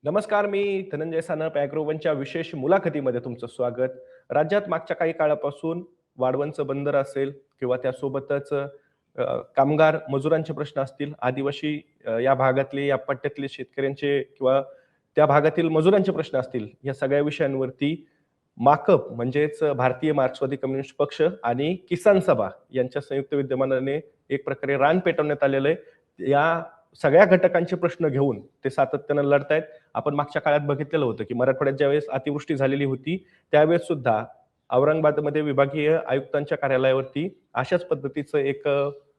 नमस्कार, मी धनंजय सानप ॲग्रोवनच्या विशेष मुलाखतीमध्ये तुमचं स्वागत. राज्यात मागच्या काही काळापासून वाळवंच बंदर असेल किंवा त्यासोबतच कामगार मजुरांचे प्रश्न असतील, आदिवासी या भागातले, या पट्ट्यातले शेतकऱ्यांचे किंवा त्या भागातील मजुरांचे प्रश्न असतील, या सगळ्या विषयांवरती माकप म्हणजेच भारतीय मार्क्सवादी कम्युनिस्ट पक्ष आणि किसान सभा यांच्या संयुक्त विद्यमानाने एक प्रकारे रान पेटवण्यात आलेलं आहे. या सगळ्या घटकांचे प्रश्न घेऊन ते सातत्यानं लढतायत. आपण मागच्या काळात बघितलेलं होतं, की मराठवाड्यात ज्यावेळेस अतिवृष्टी झालेली होती, त्यावेळेस सुद्धा औरंगाबादमध्ये विभागीय आयुक्तांच्या कार्यालयावरती अशाच पद्धतीचं एक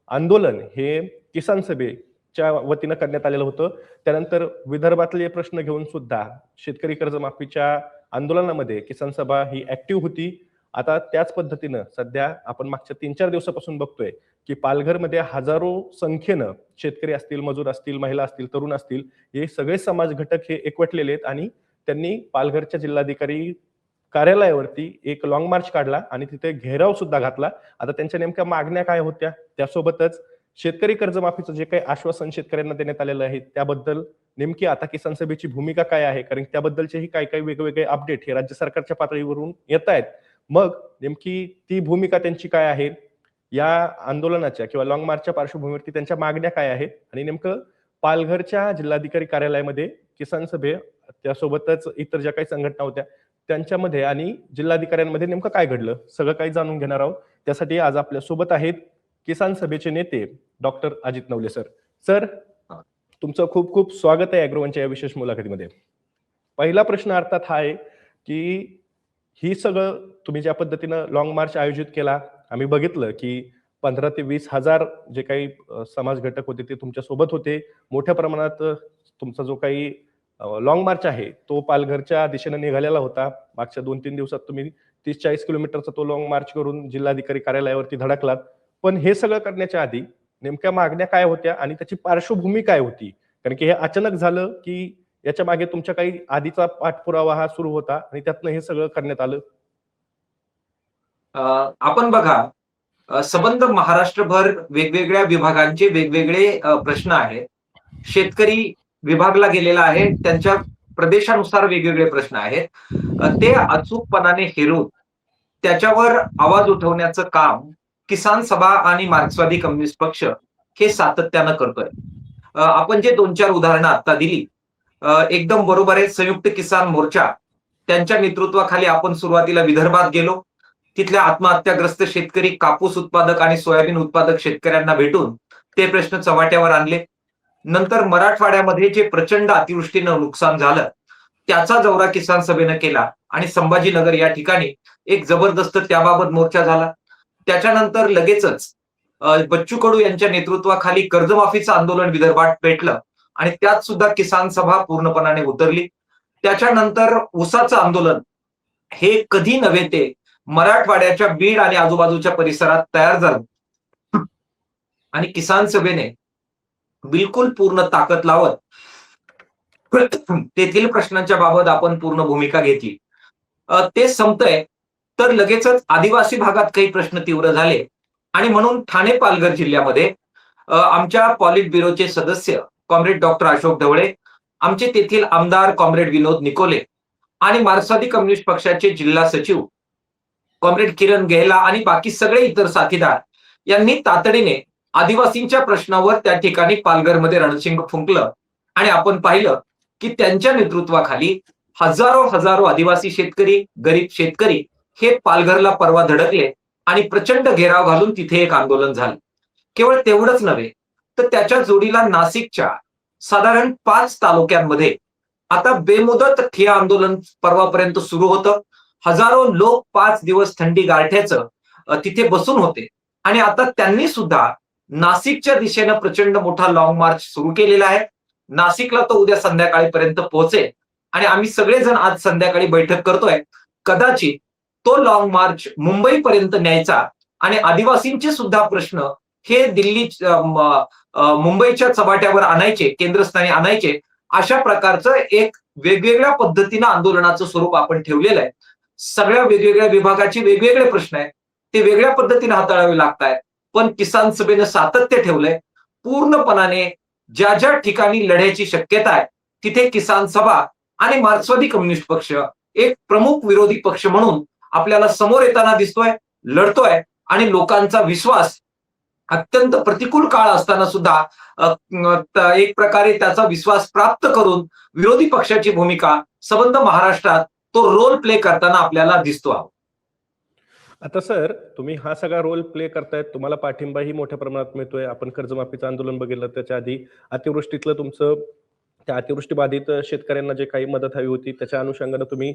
आंदोलन हे किसान सभेच्या वतीनं करण्यात आलेलं होतं. त्यानंतर विदर्भातले प्रश्न घेऊन सुद्धा शेतकरी कर्जमाफीच्या आंदोलनामध्ये किसान सभा ही ऍक्टिव्ह होती. आता त्याच पद्धतीनं सध्या आपण मागच्या 3-4 दिवसापासून बघतोय, की पालघरमध्ये हजारो संख्येनं शेतकरी असतील, मजूर असतील, महिला असतील, तरुण असतील, हे सगळे समाज घटक हे एकवटलेले आहेत आणि त्यांनी पालघरच्या जिल्हाधिकारी कार्यालयावरती एक लाँग मार्च काढला आणि तिथे घेराव सुद्धा घातला. आता त्यांच्या नेमक्या मागण्या काय होत्या? त्यासोबतच शेतकरी कर्जमाफीचं जे काही आश्वासन शेतकऱ्यांना देण्यात आलेलं आहे, त्याबद्दल नेमकी आता किसान सभेची भूमिका काय आहे? कारण त्याबद्दलचेही काही वेगवेगळे अपडेट हे राज्य सरकारच्या पातळीवरून येत आहेत. मग नेमकी ती भूमिका त्यांची काय आहे? या आंदोलनाच्या किंवा लाँग मार्चच्या पार्श्वभूमीवरती त्यांच्या मागण्या काय आहेत? आणि नेमकं पालघरच्या जिल्हाधिकारी कार्यालयामध्ये किसान सभे त्यासोबतच इतर ज्या काही संघटना होत्या त्यांच्यामध्ये आणि जिल्हाधिकाऱ्यांमध्ये नेमकं काय घडलं? सगळं काही जाणून घेणार आहोत. त्यासाठी आज आपल्या सोबत आहेत किसान सभेचे नेते doctor Ajit Navale sir. Sir, तुमचं खूप खूप स्वागत आहे ॲग्रोवनच्या या विशेष मुलाखतीमध्ये. पहिला प्रश्न अर्थात हा आहे, की ही सगळं तुम्ही ज्या पद्धतीनं लाँग मार्च आयोजित केला, आम्ही बघितलं की 15 ते 20 हजार जे काही समाज घटक होते ते तुमच्या सोबत होते. मोठ्या प्रमाणात तुमचा जो काही लाँग मार्च आहे तो पालघरच्या दिशेने निघालेला होता. मागच्या 2-3 दिवसात तुम्ही 30-40 किलोमीटरचा तो लाँग मार्च करून जिल्हाधिकारी कार्यालयावरती धडकलात. पण हे सगळं करण्याच्या आधी नेमक्या मागण्या काय होत्या आणि त्याची पार्श्वभूमी काय होती? कारण की हे अचानक झालं, की याच्या मागे तुमच्या काही आधीचा पाठपुरावा हा सुरू होता आणि त्यातनं हे सगळं करण्यात आलं? आपण बघा, संबंध महाराष्ट्रभर वेगवेगळ्या विभागांचे वेगवेगळे प्रश्न आहेत. शेतकरी विभागला गेलेला आहे, त्यांच्या प्रदेशानुसार वेगवेगळे प्रश्न आहेत. ते अचूकपणाने हेरून त्याच्यावर आवाज उठवण्याचं काम किसान सभा आणि मार्क्सवादी कम्युनिस्ट पक्ष हे सातत्यानं करतोय. आपण जे 2-4 उदाहरणं आता दिली, एकदम बरोबर आहे. संयुक्त किसान मोर्चा त्यांच्या नेतृत्वाखाली आपण सुरुवातीला विदर्भात गेलो. तिथल्या आत्महत्याग्रस्त शेतकरी, कापूस उत्पादक आणि सोयाबीन उत्पादक शेतकऱ्यांना भेटून ते प्रश्न चव्हाट्यावर आणले. नंतर मराठवाड्यामध्ये जे प्रचंड अतिवृष्टीनं नुकसान झालं, त्याचा दौरा किसान सभेनं केला आणि संभाजीनगर या ठिकाणी एक जबरदस्त त्याबाबत मोर्चा झाला. त्याच्यानंतर लगेचच बच्चू कडू यांच्या नेतृत्वाखाली कर्जमाफीचं आंदोलन विदर्भात पेटलं आणि त्यात सुद्धा किसान सभा पूर्णपणाने उतरली. त्याच्यानंतर ऊसाचं आंदोलन हे कधी नव्हे ते मराठवाड्याच्या बीड आणि आजूबाजूच्या परिसरात तयार झालं आणि किसान सभेने बिलकुल पूर्ण ताकद लावत तेथील प्रश्नांच्या बाबत आपण पूर्ण भूमिका घेतली. ते संपतंय तर लगेचच आदिवासी भागात काही प्रश्न तीव्र झाले आणि म्हणून ठाणे पालघर जिल्ह्यामध्ये आमच्या पॉलिट ब्युरोचे सदस्य कॉम्रेड डॉक्टर अशोक ढवळे, आमचे तेथील आमदार कॉम्रेड विनोद निकोले आणि मार्क्सवादी कम्युनिस्ट पक्षाचे जिल्हा सचिव कॉम्रेड किरण गेहला आणि बाकी सगळे इतर साथीदार यांनी तातडीने आदिवासींच्या प्रश्नावर त्या ठिकाणी पालघरमध्ये रणशिंग फुंकलं आणि आपण पाहिलं की त्यांच्या नेतृत्वाखाली हजारो आदिवासी शेतकरी, गरीब शेतकरी हे पालघरला परवा धडकले आणि प्रचंड घेराव घालून तिथे एक आंदोलन झालं. केवळ तेवढंच नव्हे तर त्याच्या जोडीला नाशिकच्या साधारण 5 तालुक्यांमध्ये आता बेमुदत ठिय्या आंदोलन परवापर्यंत सुरू होतं. हजारो लोक 5 दिवस थंडी गारठ्याचं तिथे बसून होते आणि आता त्यांनी सुद्धा नाशिकच्या दिशेनं प्रचंड मोठा लाँग मार्च सुरू केलेला आहे. नाशिकला तो उद्या संध्याकाळीपर्यंत पोहोचेल आणि आम्ही सगळेजण आज संध्याकाळी बैठक करतोय. कदाचित तो लाँग मार्च मुंबईपर्यंत न्यायचा आणि आदिवासींचे सुद्धा प्रश्न हे दिल्ली मुंबईच्या चव्हाट्यावर आणायचे, केंद्रस्थानी आणायचे, अशा प्रकारचं एक वेगवेगळ्या पद्धतीनं आंदोलनाचं स्वरूप आपण ठेवलेलं आहे. सगळ्या वेगवेगळ्या विभागाचे वेगवेगळे प्रश्न आहेत, ते वेगळ्या पद्धतीने हाताळावे लागतात. पण किसान सभेनं सातत्य ठेवलंय. पूर्णपणाने ज्या ज्या ठिकाणी लढ्याची शक्यता आहे तिथे किसान सभा आणि मार्क्सवादी कम्युनिस्ट पक्ष एक प्रमुख विरोधी पक्ष म्हणून आपल्याला समोर येताना दिसतोय, लढतोय आणि लोकांचा विश्वास अत्यंत प्रतिकूल काळ असताना सुद्धा एक प्रकारे त्याचा विश्वास प्राप्त करून विरोधी पक्षाची भूमिका संबंध महाराष्ट्रात तो रोल प्ले करताना आपल्याला दिसतो आहोत. आता सर, तुम्ही हा सगळा रोल प्ले करतायत, तुम्हाला पाठिंबाही मोठ्या प्रमाणात मिळतोय. आपण कर्जमाफीचं आंदोलन बघितलं, त्याच्या आधी अतिवृष्टीतलं तुमचं, त्या अतिवृष्टीबाधित शेतकऱ्यांना जे काही मदत हवी होती त्याच्या अनुषंगानं तुम्ही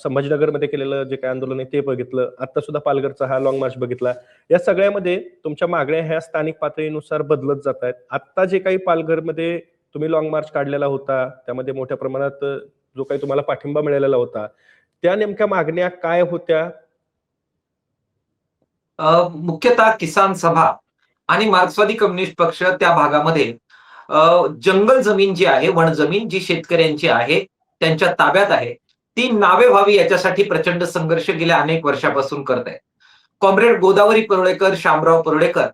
संभाजीनगरमध्ये केलेलं जे काही आंदोलन आहे ते बघितलं. आता सुद्धा पालघरचा हा लॉंग मार्च बघितला. या सगळ्यामध्ये तुमच्या मागण्या ह्या स्थानिक पातळीनुसार बदलत जात आहेत. आता जे काही पालघरमध्ये तुम्ही लॉंग मार्च काढलेला होता, त्यामध्ये मोठ्या प्रमाणात जो काही तुम्हाला पाठिंबा मिळालेला होता, त्या नेमक्या मागण्या काय होत्या? मुख्यतः किसान सभा आणि मार्क्सवादी कम्युनिस्ट पक्ष त्या भागामध्ये जंगल जमीन जी आहे, वन जमीन जी शेतकऱ्यांची आहे, त्यांच्या ताब्यात आहे, ती नावे व्हावी याच्यासाठी प्रचंड संघर्ष गेल्या अनेक वर्षापासून करत आहे. कॉम्रेड गोदावरी परुळेकर, शामराव परुळेकर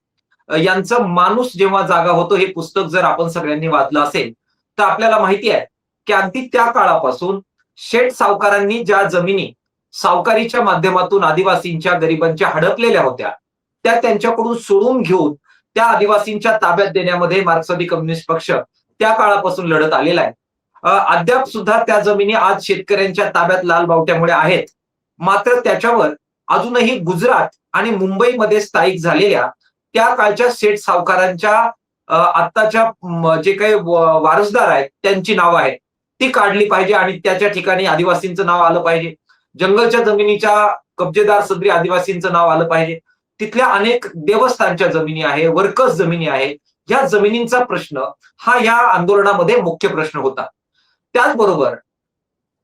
यांचं माणूस जेव्हा जागा होतो हे पुस्तक जर आपण सगळ्यांनी वाचलं असेल तर आपल्याला माहिती आहे की अगदी त्या काळापासून शेठ सावकारांनी ज्या जमिनी सावकारीच्या माध्यमातून आदिवासींच्या, गरिबांच्या हडपलेल्या होत्या, त्या त्यांच्याकडून सोडून घेऊन त्या आदिवासींच्या ताब्यात देण्यामध्ये मार्क्सवादी कम्युनिस्ट पक्ष त्या काळापासून लढत आलेला आहे. अद्याप सुद्धा त्या जमिनी आज शेतकऱ्यांच्या ताब्यात लाल बावट्यामुळे आहेत. मात्र त्याच्यावर अजूनही गुजरात आणि मुंबईमध्ये स्थायिक झालेल्या त्या काळच्या शेठ सावकारांच्या आत्ताच्या जे काही वारसदार आहेत त्यांची नावं आहेत ती काढली पाहिजे आणि त्याच्या ठिकाणी आदिवासींचं नाव आलं पाहिजे. जंगलच्या जमिनीच्या कब्जेदार सदरी आदिवासींचं नाव आलं पाहिजे. तिथल्या अनेक देवस्थानच्या जमिनी आहे, वर्कर्स जमिनी आहे, या जमिनींचा प्रश्न हा या आंदोलनामध्ये मुख्य प्रश्न होता. त्याचबरोबर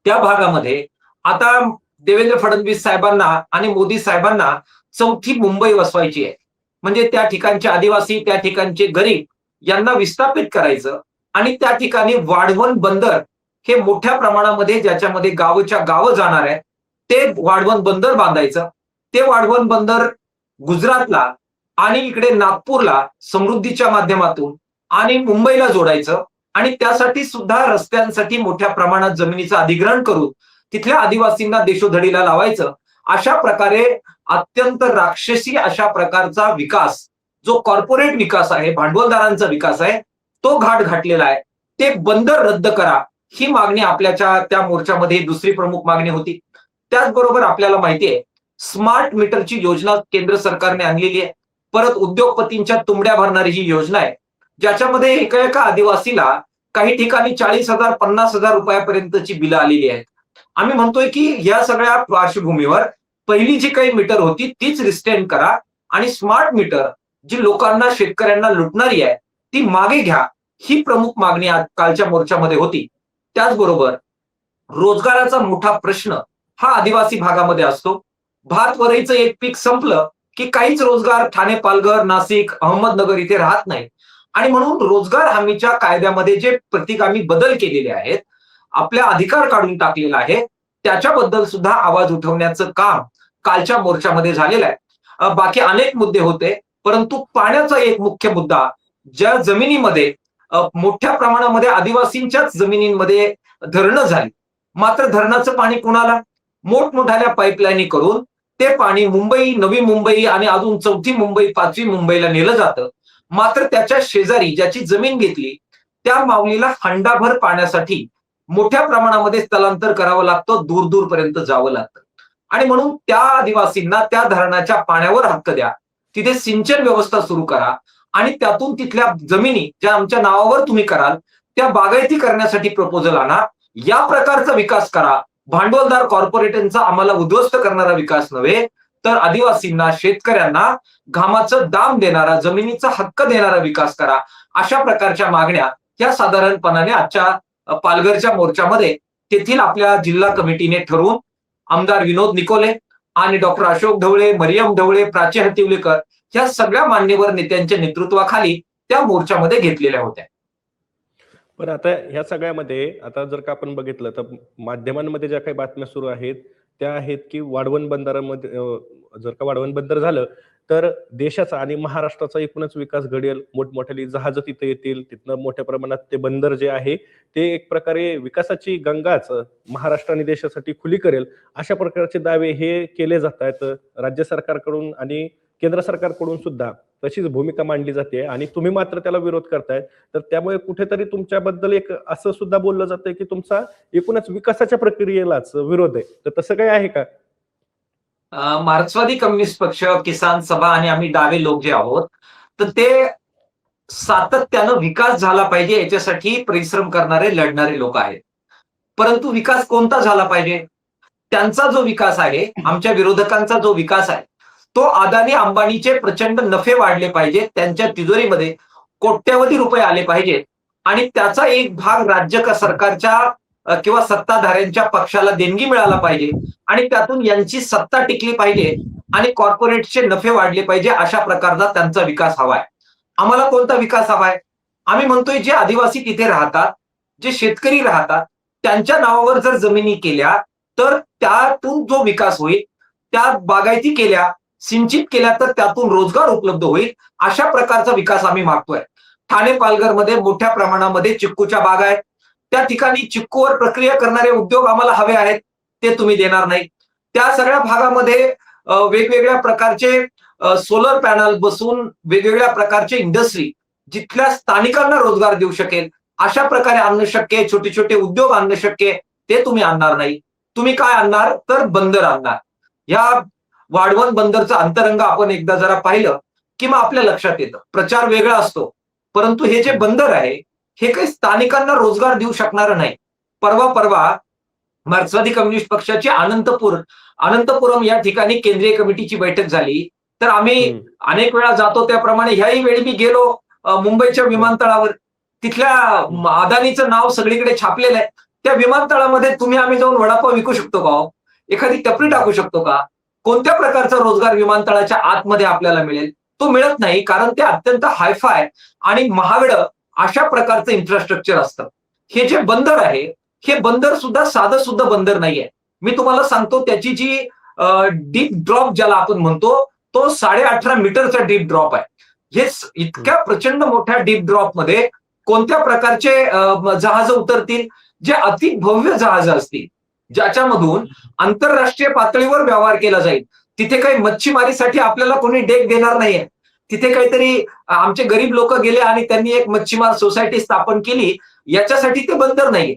त्या भागामध्ये आता देवेंद्र फडणवीस साहेबांना आणि मोदी साहेबांना चौथी मुंबई वसवायची आहे. म्हणजे त्या ठिकाणचे आदिवासी, त्या ठिकाणचे गरीब यांना विस्थापित करायचं आणि त्या ठिकाणी वाढवण बंदर हे मोठ्या प्रमाणामध्ये ज्याच्यामध्ये गावच्या गावं जाणार आहे ते वाढवण बंदर बांधायचं. ते वाढवण बंदर गुजरातला आणि इकडे नागपूरला समृद्धीच्या माध्यमातून आणि मुंबईला जोडायचं आणि त्यासाठी सुद्धा रस्त्यांसाठी मोठ्या प्रमाणात जमिनीचं अधिग्रहण करून तिथल्या आदिवासींना देशोधडीला लावायचं. अशा प्रकारे अत्यंत राक्षसी अशा प्रकारचा विकास, जो कॉर्पोरेट विकास आहे, भांडवलदारांचा विकास आहे, तो घाट घातलेला आहे. ते बंदर रद्द करा ही मागणी आपल्याच्या त्या मोर्चामध्ये दुसरी प्रमुख मागणी होती. त्याचबरोबर आपल्याला माहिती आहे स्मार्ट मीटरची योजना केंद्र सरकारने आणलेली आहे. परत उद्योगपतींच्या तुंबड्या भरणारी ही योजना आहे, ज्याच्यामध्ये एका एका आदिवासीला काही ठिकाणी 40,000 50,000 रुपयापर्यंतची बिलं आलेली आहेत. आम्ही म्हणतोय की या सगळ्या पार्श्वभूमीवर पहिली जी काही मीटर होती तीच रिस्टेंड करा आणि स्मार्ट मीटर जी लोकांना, शेतकऱ्यांना लुटणारी आहे ती मागे घ्या, ही प्रमुख मागणी आज कालच्या मोर्चामध्ये होती. त्याचबरोबर रोजगाराचा मोठा प्रश्न हा आदिवासी भागामध्ये असतो. भात वरईचं एक पीक संपलं की काहीच रोजगार ठाणे, पालघर, नाशिक, अहमदनगर इथे राहत नाही आणि म्हणून रोजगार हमीच्या कायद्यामध्ये जे प्रतिगामी बदल केलेले आहेत, आपल्या अधिकार काढून टाकलेला आहे, त्याच्याबद्दल सुद्धा आवाज उठवण्याचं काम कालच्या मोर्चामध्ये झालेलं आहे. बाकी अनेक मुद्दे होते, परंतु पाण्याचा एक मुख्य मुद्दा, ज्या जमिनीमध्ये मोठ्या प्रमाणामध्ये आदिवासींच्याच जमिनींमध्ये धरणं झाली, मात्र धरणाचं पाणी कुणाला? मोठमोठ्या पाईपलाईनी करून ते पाणी मुंबई, नवी मुंबई आणि अजून चौथी मुंबई, पाचवी मुंबईला नेलं जातं. मात्र त्याच्या शेजारी ज्याची जमीन घेतली त्या माऊलीला हंडाभर पाण्यासाठी मोठ्या प्रमाणामध्ये स्थलांतर करावं लागतं, दूर दूरपर्यंत जावं लागतं. आणि म्हणून त्या आदिवासींना त्या धरणाच्या पाण्यावर हक्क द्या, तिथे सिंचन व्यवस्था सुरू करा आणि त्यातून तिथल्या जमिनी ज्या आमच्या नावावर तुम्ही कराल त्या बागायती करण्यासाठी प्रपोजल आणा. या प्रकारचा विकास करा. भांडवलदार कॉर्पोरेटांचा आम्हाला उद्ध्वस्त करणारा विकास नव्हे, तर आदिवासींना, शेतकऱ्यांना घामाचं दाम देणारा, जमिनीचा हक्क देणारा विकास करा. अशा प्रकारच्या मागण्या या साधारणपणाने आजच्या पालघरच्या मोर्चामध्ये तेथील आपल्या जिल्हा कमिटीने ठरवून आमदार विनोद निकोले आणि डॉक्टर अशोक ढवळे, मरियम ढवळे, प्राची हतिवलेकर या सगळ्या मान्यवर नेत्यांच्या नेतृत्वाखाली त्या मोर्चामध्ये घेतलेल्या होत्या. पण आता ह्या सगळ्यामध्ये आता जर का आपण बघितलं तर माध्यमांमध्ये ज्या काही बातम्या सुरू आहेत त्या आहेत की वाढवण बंदरामध्ये जर का वाढवण बंदर झालं तर देशाचा आणि महाराष्ट्राचा एकूणच विकास घडेल. मोठमोठ्याली जहाजं तिथे येतील, तिथनं मोठ्या प्रमाणात ते बंदर जे आहे ते एक प्रकारे विकासाची गंगाच महाराष्ट्र आणि देशासाठी खुली करेल, अशा प्रकारचे दावे हे केले जात आहेत राज्य सरकारकडून आणि केंद्र सरकारकडून सुद्धा तशीच भूमिका मांडली जाते आणि तुम्ही मात्र त्याला विरोध करताय. तर त्यामुळे कुठेतरी तुमच्याबद्दल एक असं सुद्धा बोललं जातंय की तुमचा एकूणच विकासाच्या प्रक्रियेलाच विरोध आहे. तर तसं काही आहे का? मार्क्सवादी कम्युनिस्ट पक्ष, किसान सभा आणि आम्ही डावे लोक जे आहोत, तर ते सातत्यानं विकास झाला पाहिजे याच्यासाठी परिश्रम करणारे, लढणारे लोक आहेत. परंतु विकास कोणता झाला पाहिजे? त्यांचा जो विकास आहे, आमच्या विरोधकांचा जो विकास आहे, तो अदानी अंबानीचे प्रचंड नफे वाढले पाहिजेत, त्यांच्या तिजोरीमध्ये कोट्यवधी रुपये आले पाहिजेत आणि त्याचा एक भाग राज्य सरकारच्या किंवा सत्ताधाऱ्यांच्या पक्षाला देणगी मिळाला पाहिजे आणि त्यातून यांची सत्ता टिकली पाहिजे आणि कॉर्पोरेटचे नफे वाढले पाहिजे, अशा प्रकारचा त्यांचा विकास हवाय. आम्हाला कोणता विकास हवाय? आम्ही म्हणतोय जे आदिवासी तिथे राहतात, जे शेतकरी राहतात, त्यांच्या नावावर जर जमिनी केल्या तर त्यातून जो विकास होईल, त्या बागायती केल्या, सिंचित केल्या तर त्यातून रोजगार उपलब्ध होईल, अशा प्रकारचा विकास आम्ही मागतोय. ठाणे पालघरमध्ये मोठ्या प्रमाणामध्ये चिक्कूच्या बागा आहेत. त्या ठिकाणी चिक्कूवर प्रक्रिया करणारे उद्योग आम्हाला हवे आहेत, ते तुम्ही देणार नाही. त्या सगळ्या भागामध्ये वेगवेगळ्या प्रकारचे सोलर पॅनल बसून वेगवेगळ्या प्रकारचे इंडस्ट्री जिथल्या स्थानिकांना रोजगार देऊ शकेल अशा प्रकारे आणणं शक्य आहे. छोटे छोटे उद्योग आणणं शक्य आहे, ते तुम्ही आणणार नाही. तुम्ही काय आणणार? तर बंदर आणणार. या वाढवण बंदरचं अंतरंग आपण एकदा जरा पाहिलं की मग आपल्या लक्षात येतं. प्रचार वेगळा असतो, परंतु हे जे बंदर आहे हे काही स्थानिकांना रोजगार देऊ शकणार नाही. परवा मार्क्सवादी कम्युनिस्ट पक्षाची अनंतपुरम या ठिकाणी केंद्रीय कमिटीची बैठक झाली. तर आम्ही अनेक वेळा जातो, त्याप्रमाणे ह्याही वेळी मी गेलो मुंबईच्या विमानतळावर. तिथल्या अदानीचं नाव सगळीकडे छापलेलं आहे. त्या विमानतळामध्ये तुम्ही आम्ही जाऊन वडापाव विकू शकतो का? एखादी टपरी टाकू शकतो का? कोणत्या प्रकारचा रोजगार विमानतळाच्या आतमध्ये आपल्याला मिळेल? तो मिळत नाही, कारण ते अत्यंत हायफाय आणि महागडं अशा प्रकारचं इन्फ्रास्ट्रक्चर असतं. हे जे बंदर आहे, हे बंदर सुद्धा साधं सुद्धा बंदर नाहीये. मी तुम्हाला सांगतो, त्याची जी डीप ड्रॉप ज्याला आपण म्हणतो, तो 18.5 मीटरचा डीप ड्रॉप आहे. हे इतक्या प्रचंड मोठ्या डीप ड्रॉप मध्ये कोणत्या प्रकारचे जहाज उतरतील? जे अति भव्य जहाज असतील, ज्याच्यामधून आंतरराष्ट्रीय पातळीवर व्यवहार केला जाईल. तिथे काही मच्छीमारीसाठी आपल्याला कोणी डेक देणार नाहीये. तिथे काहीतरी आमचे गरीब लोक गेले आणि त्यांनी एक मच्छीमार सोसायटी स्थापन केली, याच्यासाठी ते बंदर नाहीये.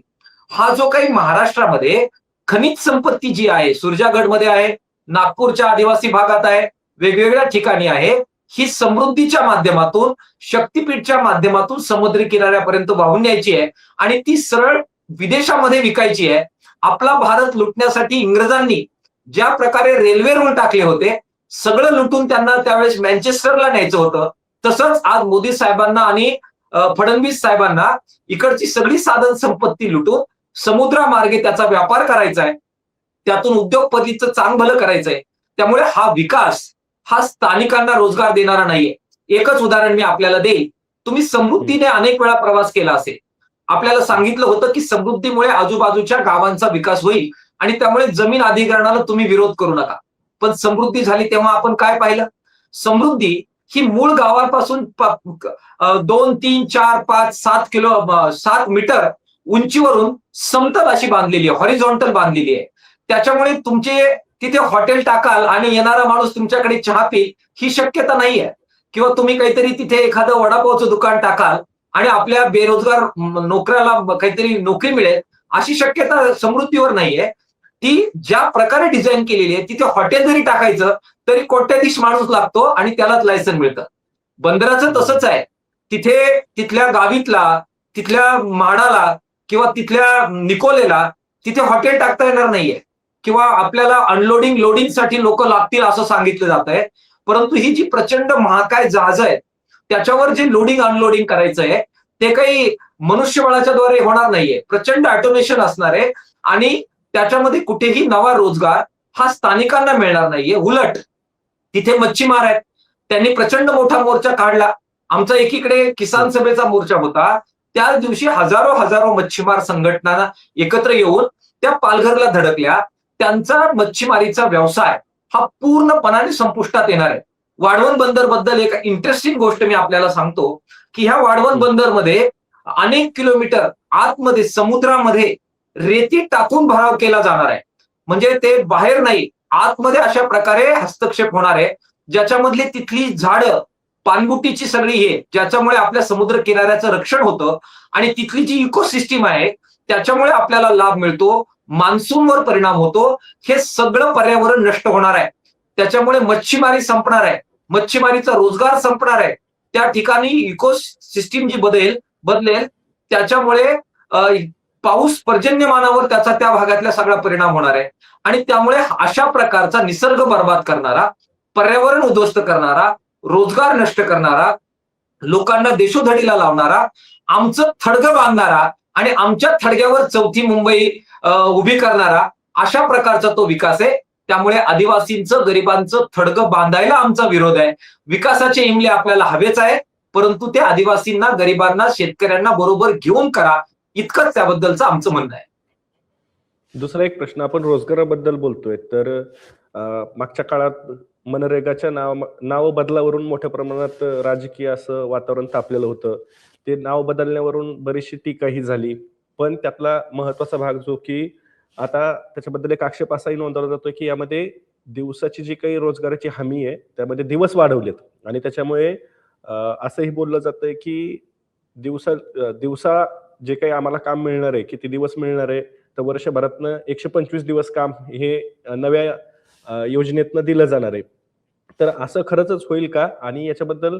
हा जो काही महाराष्ट्रामध्ये खनिज संपत्ती जी आहे, सुरजागडमध्ये आहे, नागपूरच्या आदिवासी भागात आहे, वेगवेगळ्या ठिकाणी आहे, ही समृद्धीच्या माध्यमातून, शक्तीपीठच्या माध्यमातून समुद्री किनाऱ्यापर्यंत वाहून न्यायची आहे आणि ती सरळ विदेशामध्ये विकायची आहे. आपला भारत लुटण्यासाठी इंग्रजांनी ज्या प्रकारे रेल्वे रूळ टाकले होते, सगळं लुटून त्यांना त्यावेळेस मँचेस्टरला न्यायचं होतं, तसंच आज मोदी साहेबांना आणि फडणवीस साहेबांना इकडची सगळी साधन संपत्ती लुटून समुद्रामार्गे त्याचा व्यापार करायचा आहे, त्यातून उद्योगपतीचं चांग भलं करायचंय. त्यामुळे हा विकास हा स्थानिकांना रोजगार देणारा नाहीये. एकच उदाहरण मी आपल्याला देईल. तुम्ही समृद्धीने अनेक वेळा प्रवास केला असेल. आपल्याला सांगितलं होतं की समृद्धीमुळे आजूबाजूच्या गावांचा विकास होईल आणि त्यामुळे जमीन अधिग्रहणाला तुम्ही विरोध करू नका. पण समृद्धी झाली तेव्हा आपण काय पाहिलं? समृद्धी ही मूळ गावापासून 2, 3, 4, 5, 7 मीटर उंचीवरून समतल अशी बांधलेली आहे, हॉरिझॉन्टल बांधलेली आहे. त्याच्यामुळे तुमचे तिथे हॉटेल टाकाल आणि येणारा माणूस तुमच्याकडे चहा पिल ही शक्यता नाहीये. किंवा तुम्ही काहीतरी तिथे एखादं वडापावचं दुकान टाकाल आणि आपल्या बेरोजगार नोकऱ्याला काहीतरी नोकरी मिळेल अशी शक्यता समृद्धीवर नाहीये. ती ज्या प्रकारे डिझाईन केलेली आहे, तिथे हॉटेल जरी टाकायचं तरी कोट्याधीश माणूस लागतो आणि त्यालाच लायसन मिळतं. बंदराचं तसंच आहे. तिथे तिथल्या गावीतला, तिथल्या म्हाडाला किंवा तिथल्या निकोलेला तिथे हॉटेल टाकता येणार नाहीये किंवा आपल्याला अनलोडिंग लोडिंगसाठी लोक लागतील असं सांगितलं जात आहे. परंतु ही जी प्रचंड महाकाय जहाज आहेत, त्याच्यावर जे लोडिंग अनलोडिंग करायचं आहे ते काही मनुष्यबळाच्या द्वारे होणार नाहीये. प्रचंड ऑटोमेशन असणार आहे आणि त्याच्यामध्ये कुठेही नवा रोजगार हा स्थानिकांना मिळणार नाहीये. उलट तिथे मच्छीमार आहेत, त्यांनी प्रचंड मोठा मोर्चा काढला. आमचा एकीकडे किसान सभेचा मोर्चा होता. त्याच दिवशी हजारो मच्छीमार संघटना एकत्र येऊन त्या पालघरला धडकल्या. त्यांचा मच्छीमारीचा व्यवसाय हा पूर्णपणाने संपुष्टात येणार आहे. वाढवण बंदर बद्दल एक इंटरेस्टिंग गोष्ट मी आपल्याला सांगतो की ह्या वाढवण बंदरमध्ये अनेक किलोमीटर आतमध्ये समुद्रामध्ये रेती टाकून भराव केला जाणार आहे. म्हणजे ते बाहेर नाही, आतमध्ये अशा प्रकारे हस्तक्षेप होणार आहे, ज्याच्यामधली तिथली झाडं, पाणबुटीची सगळी हे, ज्याच्यामुळे आपल्या समुद्र किनाऱ्याचं रक्षण होतं आणि तिथली जी इकोसिस्टीम आहे त्याच्यामुळे आपल्याला लाभ मिळतो, मान्सूनवर परिणाम होतो. हे सगळं पर्यावरण नष्ट होणार आहे. त्याच्यामुळे मच्छीमारी संपणार आहे, मच्छीमारीचा रोजगार संपणार आहे. त्या ठिकाणी इकोसिस्टीम जी बदलेल त्याच्यामुळे पाऊस पर्जन्यमानावर त्याचा त्या भागातल्या सगळा परिणाम होणार आहे. आणि त्यामुळे अशा प्रकारचा निसर्ग बर्बाद करणारा, पर्यावरण उद्ध्वस्त करणारा, रोजगार नष्ट करणारा, लोकांना देशोधडीला लावणारा, आमचं थडगं बांधणारा आणि आमच्या थडग्यावर चौथी मुंबई उभी करणारा अशा प्रकारचा तो विकास आहे. त्यामुळे आदिवासींचं, गरिबांचं थडगं बांधायला आमचा विरोध आहे. विकासाचे इमले आपल्याला हवेच आहे, परंतु ते आदिवासींना, गरिबांना, शेतकऱ्यांना बरोबर घेऊन करा, इतकंच त्याबद्दलचं आमचं म्हणणं आहे. दुसरा एक प्रश्न, आपण रोजगाराबद्दल बोलतोय तर मागच्या काळात मनरेगाच्या नाव बदलावरून मोठ्या प्रमाणात राजकीय असं वातावरण तापलेलं होतं. ते नाव बदलण्यावरून बरीचशी टीकाही झाली. पण त्यातला महत्वाचा भाग जो की आता त्याच्याबद्दल एक आक्षेप असाही नोंदवला जातोय की यामध्ये दिवसाची जी काही रोजगाराची हमी आहे त्यामध्ये दिवस वाढवलेत आणि त्याच्यामुळे असंही बोललं जातंय की दिवसा जे काही आम्हाला काम मिळणार आहे, किती दिवस मिळणार आहे, तर वर्षभरातनं 125 दिवस काम हे नव्या योजनेतनं दिलं जाणार आहे. तर असं खरंच होईल का? आणि याच्याबद्दल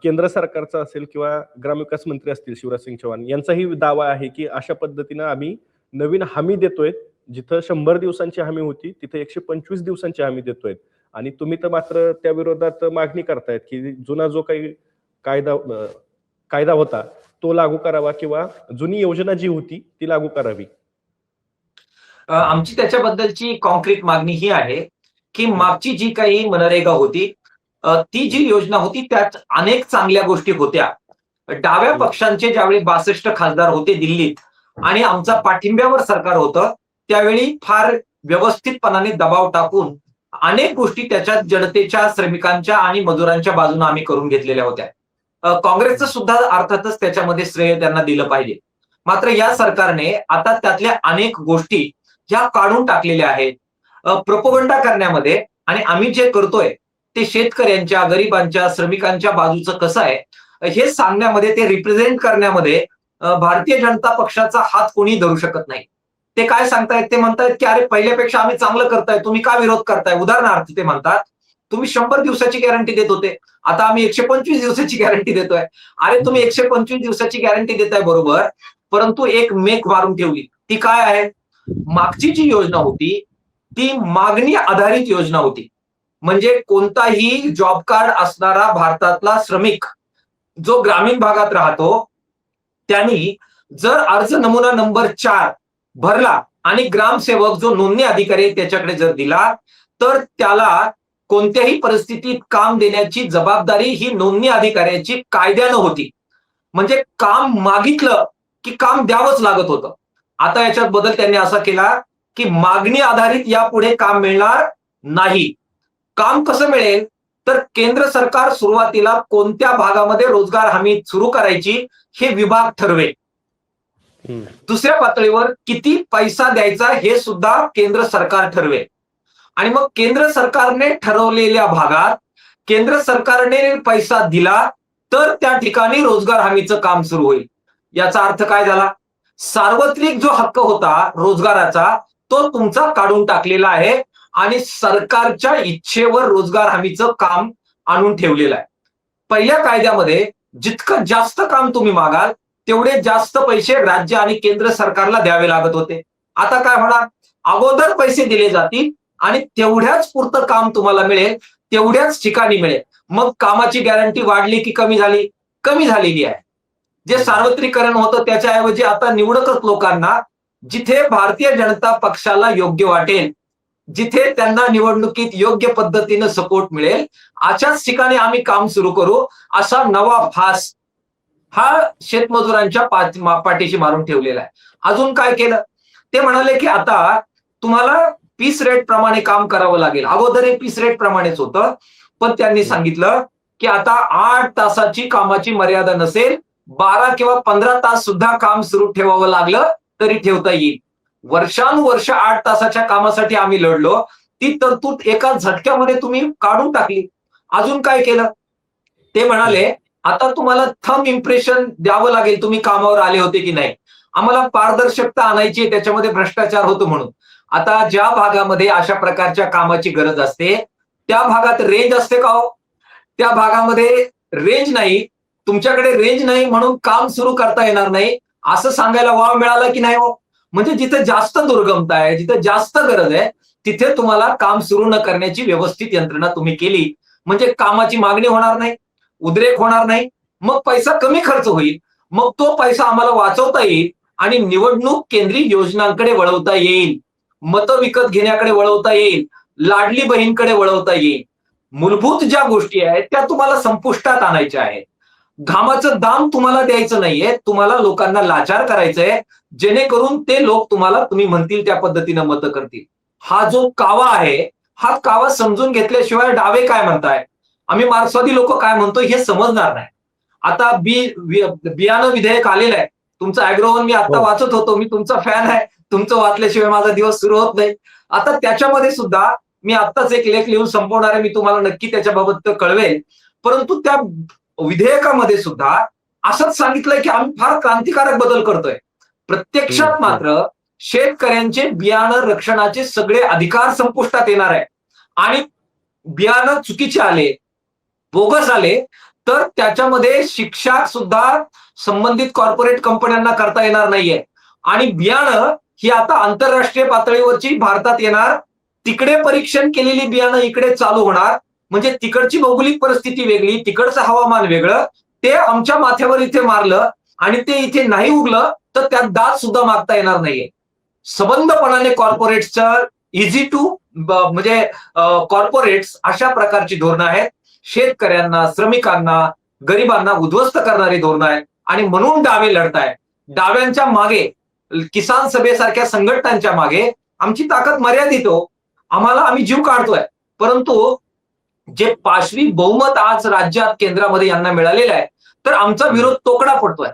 केंद्र सरकारचा असेल किंवा ग्रामविकास मंत्री असतील शिवराज सिंग चौहान यांचाही दावा आहे की अशा पद्धतीनं आम्ही नवीन हमी देतोय. जिथं 100 दिवसांची हमी होती तिथं 125 दिवसांची हमी देतोय. आणि तुम्ही तर मात्र त्या विरोधात मागणी करतायत की जुना जो काही कायदा होता तो लागू करावा किंवा जुनी योजना जी होती ती लागू करावी. आमची त्याच्याबद्दलची कॉन्क्रीट मागणी ही आहे की मागची जी काही मनरेगा होती, ती जी योजना होती त्यात अनेक चांगल्या गोष्टी होत्या. डाव्या पक्षांचे ज्यावेळी 62 खासदार होते दिल्लीत आणि आमचा पाठिंब्यावर सरकार होतं, त्यावेळी फार व्यवस्थितपणाने दबाव टाकून अनेक गोष्टी त्याच्यात जनतेच्या, श्रमिकांच्या आणि मजुरांच्या बाजूने आम्ही करून घेतलेल्या होत्या. काँग्रेसचं सुद्धा अर्थातच त्याच्यामध्ये श्रेय त्यांना दिलं पाहिजे. मात्र या सरकारने आता त्यातल्या अनेक गोष्टी ह्या काढून टाकलेल्या आहेत प्रोपगंडा करण्यामध्ये. आणि आम्ही जे करतोय ते शेतकऱ्यांच्या, गरिबांच्या, श्रमिकांच्या बाजूचं कसं आहे हे सांगण्यामध्ये, ते रिप्रेझेंट करण्यामध्ये भारतीय जनता पक्षाचा हात कोणी धरू शकत नाही. ते काय सांगतायत, ते म्हणतायत की अरे पहिल्यापेक्षा आम्ही चांगलं करताय, तुम्ही का विरोध करताय. उदाहरणार्थ ते म्हणतात तुम्ही 100 दिवसाची गॅरंटी देत होते, आता आम्ही 125 दिवसाची गॅरंटी देतोय. अरे तुम्ही 125 दिवसाची गॅरंटी देताय बरोबर, परंतु एक मेक मारून ठेवली. ती काय आहे? मागची जी योजना होती ती मागणी आधारित योजना होती. म्हणजे कोणताही जॉब कार्ड असणारा भारतातला श्रमिक जो ग्रामीण भागात राहतो त्यांनी जर अर्ज नमुना नंबर 4 भरला आणि ग्रामसेवक जो नोंदणी अधिकारी आहे त्याच्याकडे जर दिला, तर त्याला कोणत्याही परिस्थितीत काम देण्याची जबाबदारी ही नोंदणी अधिकाऱ्याची कायद्यानं होती. म्हणजे काम मागितलं की काम द्यावंच लागत होतं. आता याच्यात बदल त्यांनी असा केला की मागणी आधारित यापुढे काम मिळणार नाही. काम कसं मिळेल, तर केंद्र सरकार सुरुवातीला कोणत्या भागामध्ये रोजगार हमी सुरू करायची हे विभाग ठरवेल. दुसऱ्या पातळीवर किती पैसा द्यायचा हे सुद्धा केंद्र सरकार ठरवेल. आणि मग केंद्र सरकारने ठरवलेल्या भागात केंद्र सरकारने पैसा दिला तर त्या ठिकाणी रोजगार हमीचं काम सुरू होईल. याचा अर्थ काय झाला? सार्वत्रिक जो हक्क होता रोजगाराचा तो तुमचा काढून टाकलेला आहे आणि सरकारच्या इच्छेवर रोजगार हमीचं काम आणून ठेवलेलं आहे. पहिल्या कायद्यामध्ये जितकं जास्त काम तुम्ही मागाल तेवढे जास्त पैसे राज्य आणि केंद्र सरकारला द्यावे लागत होते. आता काय होणार? अगोदर पैसे दिले जातील आणि तेवढ्याच पुरतं काम तुम्हाला मिळेल, तेवढ्याच ठिकाणी मिळेल. मग कामाची गॅरंटी वाढली की कमी झाली? कमी झालेली आहे. जे सार्वत्रिकरण होतं त्याच्याऐवजी आता निवडकच लोकांना, जिथे भारतीय जनता पक्षाला योग्य वाटेल, जिथे त्यांना निवडणुकीत योग्य पद्धतीनं सपोर्ट मिळेल, अशाच ठिकाणी आम्ही काम सुरू करू असा नवा फास हा शेतमजुरांच्या पाठीशी मारून ठेवलेला आहे. अजून काय केलं? ते म्हणाले की आता तुम्हाला पीस रेट प्रमाणे काम करावं लागेल. अगोदर हे पीस रेट प्रमाणेच होतं, पण त्यांनी सांगितलं की आता 8 तासाची कामाची मर्यादा नसेल, 12 किंवा 15 तास सुद्धा काम सुरू ठेवावं लागलं तरी ठेवता येईल. वर्षानुवर्ष 8 तासाच्या कामासाठी आम्ही लढलो. ती तरतूद एका झटक्यामध्ये तुम्ही काढून टाकली. अजून काय केलं? ते म्हणाले, आता तुम्हाला थंब इम्प्रेशन द्यावं लागेल तुम्ही कामावर आले होते की नाही. आम्हाला पारदर्शकता आणायची आहे, त्याच्यामध्ये भ्रष्टाचार होतो म्हणून. आता ज्या भागामध्ये अशा प्रकारच्या कामाची गरज असते, त्या भागात रेंज असते का हो? त्या भागामध्ये रेंज नाही, तुमच्याकडे रेंज नाही म्हणून काम सुरू करता येणार नाही, असं सांगायला वाव मिळाला की नाही हो? म्हणजे जिथे जास्त दुर्गमता आहे, जिथे जास्त गरज आहे, तिथे तुम्हाला काम सुरू न करण्याची व्यवस्थित यंत्रणा तुम्ही केली, म्हणजे कामाची मागणी होणार नाही, उद्रेक होणार नाही, मग पैसा कमी खर्च होईल, मग तो पैसा आम्हाला वाचवता येईल आणि निवडणूक केंद्रीय योजनांकडे वळवता येईल, मतं विकत घेण्याकडे वळवता येईल, लाडली बहीणकडे वळवता येईल. मूलभूत ज्या गोष्टी आहेत त्या तुम्हाला संपुष्टात आणायच्या आहेत. घामाचं दाम तुम्हाला द्यायचं नाहीये, तुम्हाला लोकांना लाचार करायचंय, जेणेकरून ते लोक तुम्हाला तुम्ही म्हणतील त्या पद्धतीनं मतं करतील. हा जो कावा आहे, हा कावा समजून घेतल्याशिवाय डावे काय म्हणताय, आम्ही मार्क्सवादी लोक काय म्हणतो हे समजणार नाही. आता बियाणं विधेयक आलेलं आहे, तुमचं अॅग्रोवन मी आता हो. वाचत होतो, मी तुमचा फॅन आहे, तुमचं वाचल्याशिवाय माझा दिवस सुरू होत नाही. आता त्याच्यामध्ये सुद्धा मी आत्ताच एक लेख लिहून संपवणार आहे, मी तुम्हाला नक्की त्याच्याबाबत कळवेल. परंतु त्या विधेयकामध्ये सुद्धा असंच सांगितलंय की आम्ही फार क्रांतिकारक बदल करतोय. प्रत्यक्षात मात्र शेतकऱ्यांचे बियाणं रक्षणाचे सगळे अधिकार संपुष्टात येणार आहे आणि बियाणं चुकीचे आले, बोगस आले, तर त्याच्यामध्ये शिक्षा सुद्धा संबंधित कॉर्पोरेट कंपन्यांना करता येणार नाहीये. आणि बियाणं ही आता आंतरराष्ट्रीय पातळीवरची भारतात येणार, तिकडे परीक्षण केलेली बियाणं इकडे चालू होणार, म्हणजे तिकडची भौगोलिक परिस्थिती वेगळी, तिकडचं हवामान वेगळं, ते आमच्या माथ्यावर इथे मारलं आणि ते इथे नाही उगलं तर त्यात दाद सुद्धा मागता येणार नाहीये. सबंधपणाने कॉर्पोरेट्सचं इझी टू म्हणजे कॉर्पोरेट्स अशा प्रकारची धोरणं आहेत, शेतकऱ्यांना, श्रमिकांना, गरिबांना उद्ध्वस्त करणारी धोरणं आहेत आणि म्हणून डावे लढतायत. डाव्यांच्या मागे, किसान सभेसारख्या संघटनांच्या मागे आमची ताकद मर्यादित हो, आम्ही जीव काढतोय, परंतु जे पाशवी बहुमत आज राज्यात केंद्रामध्ये यांना मिळालेलं आहे, तर आमचा विरोध तोकडा पडतोय.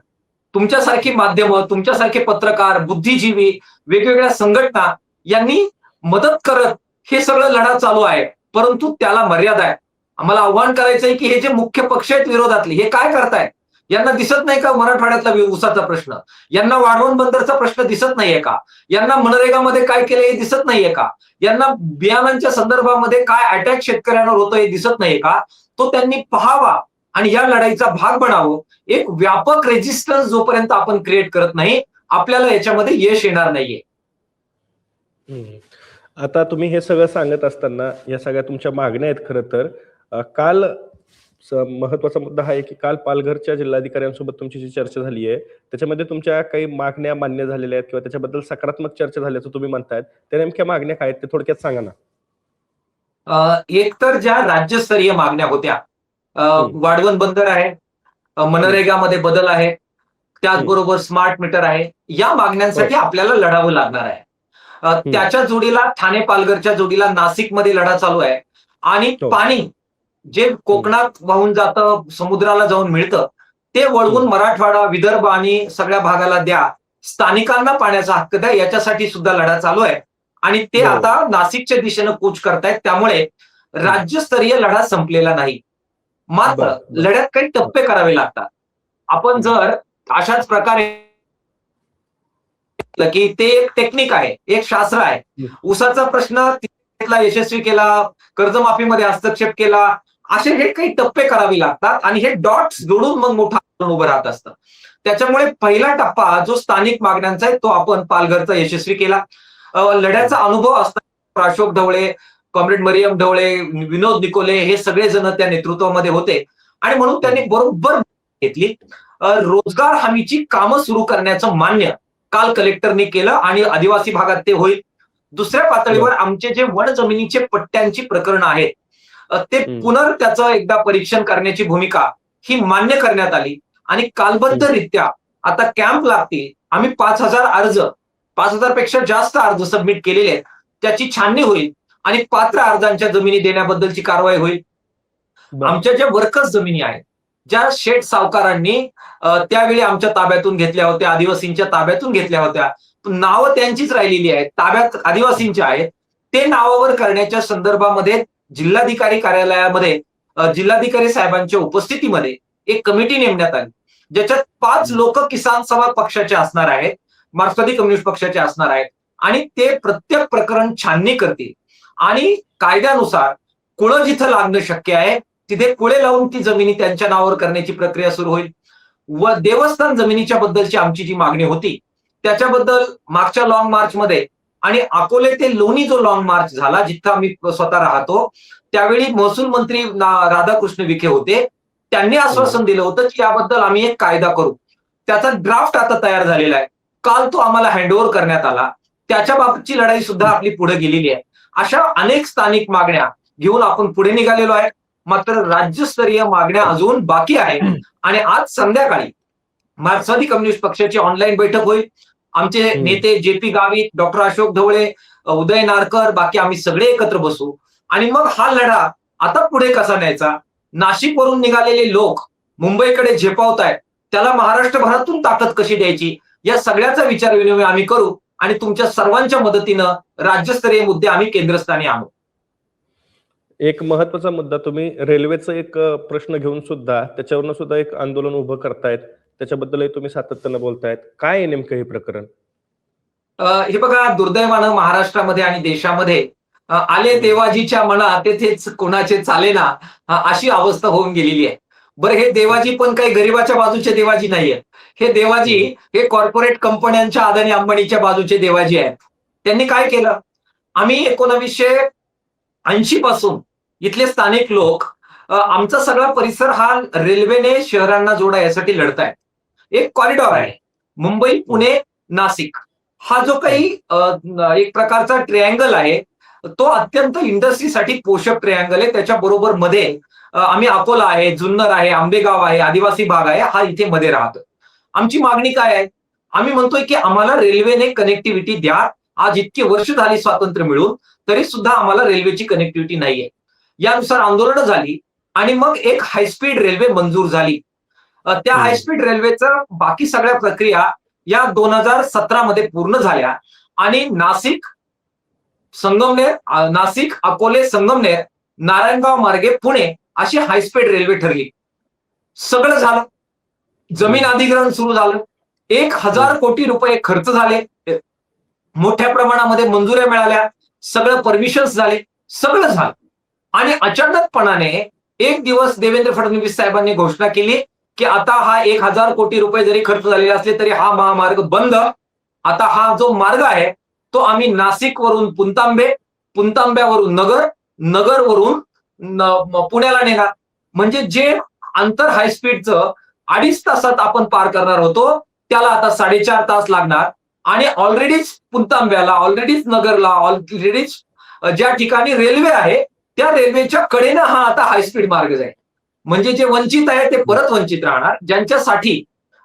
तुमच्यासारखी माध्यमं, तुमच्यासारखे पत्रकार, बुद्धिजीवी, वेगवेगळ्या संघटना यांनी मदत करत हे सगळं लढा चालू आहे, परंतु त्याला मर्यादा आहे. आम्हाला आव्हान करायचंय की हे जे मुख्य पक्ष आहेत विरोधातले, हे काय करतायत? यांना दिसत नाही का मराठवाड्यातला ऊसाचा प्रश्न? यांना वाढवण बंदरचा प्रश्न दिसत नाहीये का? यांना मनरेगामध्ये काय केलं हे दिसत नाहीये का? यांना बियाणांच्या संदर्भामध्ये काय अटॅक शेतकऱ्यांवर होतं हे दिसत नाहीये का? तो त्यांनी पाहावा आणि या लढाईचा भाग बनावं. एक व्यापक रेजिस्टन्स जोपर्यंत आपण क्रिएट करत नाही, आपल्याला याच्यामध्ये यश येणार नाहीये. आता तुम्ही हे सगळं सांगत असताना या सगळ्या तुमच्या मागण्या आहेत. खरं तर काल महत्वाचा मुद्दा हा आहे की काल पालघरच्या जिल्हाधिकाऱ्यांसोबत तुमची जी चर्चा झाली आहे, त्याच्यामध्ये तुमच्या काही मागण्या मान्य झालेल्या आहेत किंवा त्याच्याबद्दल सकारात्मक चर्चा झाल्याचं तुम्ही म्हणतायत, त्या नेमक्या मागण्या काय आहेत ते थोडक्यात सांगा ना. एक तर ज्या राज्यस्तरीय मागण्या होत्या, वाढवण बंदर आहे, मनरेगामध्ये बदल आहे, त्याचबरोबर स्मार्ट मीटर आहे, या मागण्यांसाठी आपल्याला लढावं लागणार आहे. त्याच्या जोडीला ठाणे पालघरच्या जोडीला नाशिकमध्ये लढा चालू आहे आणि पाणी जे कोकणात वाहून जातं, समुद्राला जाऊन मिळतं, ते वळवून मराठवाडा, विदर्भ आणि सगळ्या भागाला द्या, स्थानिकांना पाण्याचा हक्क द्या, याच्यासाठी सुद्धा लढा चालू आहे आणि ते आता नाशिकच्या दिशेनं कूच करतायत. त्यामुळे राज्यस्तरीय लढा संपलेला नाही, मात्र लढ्यात काही टप्पे करावे लागतात. आपण जर अशाच प्रकारे की ते एक टेक्निक आहे, एक शास्त्र आहे, ऊसाचा प्रश्न यशस्वी केला, कर्जमाफीमध्ये हस्तक्षेप केला, असे हे काही टप्पे करावे लागतात आणि हे डॉट्स जोडून मग मोठं आंदोलन उभं राहत असतं. त्याच्यामुळे पहिला टप्पा जो स्थानिक मागण्यांचा आहे तो आपण पालघरचा यशस्वी केला. लढ्याचा अनुभव असताना अशोक ढवळे, कॉम्रेड मरियम ढवळे, विनोद निकोले हे सगळेजण त्या नेतृत्वामध्ये होते आणि म्हणून त्यांनी बरोबर घेतली. रोजगार हमीची कामं सुरू करण्याचं मान्य काल कलेक्टरने केलं आणि आदिवासी भागात ते होईल. दुसऱ्या पातळीवर आमचे जे वन जमिनीचे पट्ट्यांची प्रकरणं आहेत, ते त्याचं एकदा परीक्षण करण्याची भूमिका ही मान्य करण्यात आली आणि कालबद्धरित्या आता कॅम्प लागतील. आम्ही 5,000 पेक्षा जास्त अर्ज सबमिट केलेले आहेत, त्याची छाननी होईल आणि पात्र अर्जांच्या जमिनी देण्याबद्दलची कारवाई होईल. बरं. आमच्या ज्या वर्कर्स जमिनी आहेत, ज्या शेठ सावकारांनी त्यावेळी आमच्या ताब्यातून घेतल्या होत्या, आदिवासींच्या ताब्यातून घेतल्या होत्या, नावं त्यांचीच राहिलेली आहेत, ताब्यात आदिवासींची आहेत. ते नावावर करण्याच्या संदर्भामध्ये जिल्हाधिकारी कार्यालयामध्ये जिल्हाधिकारी साहेबांच्या उपस्थितीमध्ये एक कमिटी नेमण्यात आली, ज्याच्यात 5 लोक किसान सभा पक्षाचे असणार आहेत, मार्क्सवादी कम्युनिस्ट पक्षाचे असणार आहेत आणि ते प्रत्येक प्रकरण छाननी करतील आणि कायद्यानुसार कुळं जिथं लागणं शक्य आहे तिथे कुळे लावून ती जमिनी त्यांच्या नावावर करण्याची प्रक्रिया सुरू होईल. व देवस्थान जमिनीच्या बद्दलची आमची जी मागणी होती त्याच्याबद्दल मागच्या लॉंग मार्चमध्ये आणि अकोले ते लोणी जो लॉंग मार्च झाला, जिथं आम्ही स्वतः राहतो, त्यावेळी महसूल मंत्री राधाकृष्ण विखे होते. त्यांनी आश्वासन दिलं होतं की याबद्दल आम्ही एक कायदा करू. त्याचा ड्राफ्ट आता तयार झालेला आहे. काल तो आम्हाला हँडओव्हर करण्यात आला. त्याच्या बाबतची लढाई सुद्धा आपली पुढे गेलेली आहे. अशा अनेक स्थानिक मागण्या घेऊन आपण पुढे निघालेलो आहे. मात्र राज्यस्तरीय मागण्या अजून बाकी आहे आणि आज संध्याकाळी मार्क्सवादी कम्युनिस्ट पक्षाची ऑनलाईन बैठक होईल. आमचे नेते जे.पी. गावित, डॉक्टर अशोक ढवळे, उदय नारकर, बाकी आम्ही सगळे एकत्र बसू आणि मग हा लढा आता पुढे कसा न्यायचा. नाशिकवरून निघालेले लोक मुंबईकडे झेपावतायत, त्याला महाराष्ट्रभरातून ताकद कशी द्यायची या सगळ्याचा विचार विनिमय आम्ही करू आणि तुमच्या सर्वांच्या मदतीनं राज्यस्तरीय मुद्दे आम्ही केंद्रस्थानी आणू. एक महत्वाचा मुद्दा तुम्ही रेल्वेचा एक प्रश्न घेऊन सुद्धा त्याच्यावरनं सुद्धा एक आंदोलन उभं करतायत, त्याच्याबद्दलही तुम्ही सातत्यानं बोलतायत. काय आहे नेमकं हे प्रकरण? हे बघा, दुर्दैवानं महाराष्ट्रामध्ये आणि देशामध्ये आले देवाजीच्या मना तेथेच कोणाचे चालेना अशी अवस्था होऊन गेलेली आहे. बरं, हे देवाजी पण काही गरिबाच्या बाजूचे देवाजी नाहीये. हे देवाजी हे कॉर्पोरेट कंपन्यांच्या अदानी अंबानीच्या बाजूचे देवाजी आहेत. त्यांनी काय केलं, आम्ही 1980 पासून इथले स्थानिक लोक आमचा सगळा परिसर हा रेल्वेने शहरांना जोडायसाठी लढतायत. एक कॉरिडॉर आहे मुंबई पुणे नाशिक, हा जो काही एक प्रकारचा ट्रिअँगल आहे तो अत्यंत इंडस्ट्रीसाठी पोषक ट्रिअँगल आहे. त्याच्या बरोबर मध्ये आम्ही अकोला आहे, जुन्नर आहे, आंबेगाव आहे, आदिवासी भाग आहे, हा इथे मध्ये राहतो. आमची मागणी काय आहे, आम्ही म्हणतोय की आम्हाला रेल्वेने कनेक्टिव्हिटी द्या. आज इतकी वर्ष झाली स्वातंत्र्य मिळून तरी सुद्धा आम्हाला रेल्वेची कनेक्टिव्हिटी नाहीये. यानुसार आंदोलनं झाली आणि मग एक हायस्पीड रेल्वे मंजूर झाली. त्या हायस्पीड रेल्वेचं बाकी सगळ्या प्रक्रिया या 2017 मध्ये पूर्ण झाल्या आणि नाशिक संगमनेर, नाशिक अकोले संगमनेर, नारायणगाव मार्गे पुणे अशी हायस्पीड रेल्वे ठरली. सगळं झालं, जमीन अधिग्रहण सुरू झालं, 1000 कोटी रुपये खर्च झाले, मोठ्या प्रमाणामध्ये मंजुऱ्या मिळाल्या, सगळं परमिशन्स झाले, सगळं झालं आणि अचानकपणाने एक दिवस देवेंद्र फडणवीस साहेबांनी घोषणा केली की आता हा 1000 कोटी रुपये जरी खर्च झालेले असले तरी हा महामार्ग बंद. आता हा जो मार्ग आहे तो आम्ही नाशिक वरून पुणतांबे, पुणतांब्यावरून नगर, नगरवरून पुण्याला नेणार. म्हणजे जे अंतर हायस्पीडचं 2.5 तासात आपण पार करणार होतो त्याला आता 4.5 तास लागणार आणि ऑलरेडीच पुणतांब्याला, ऑलरेडीच नगरला, ऑलरेडीच ज्या ठिकाणी रेल्वे आहे त्या रेल्वेच्या कडेनं हा आता हायस्पीड मार्ग जाईल. म्हणजे जे वंचित आहे ते परत वंचित राहणार, ज्यांच्यासाठी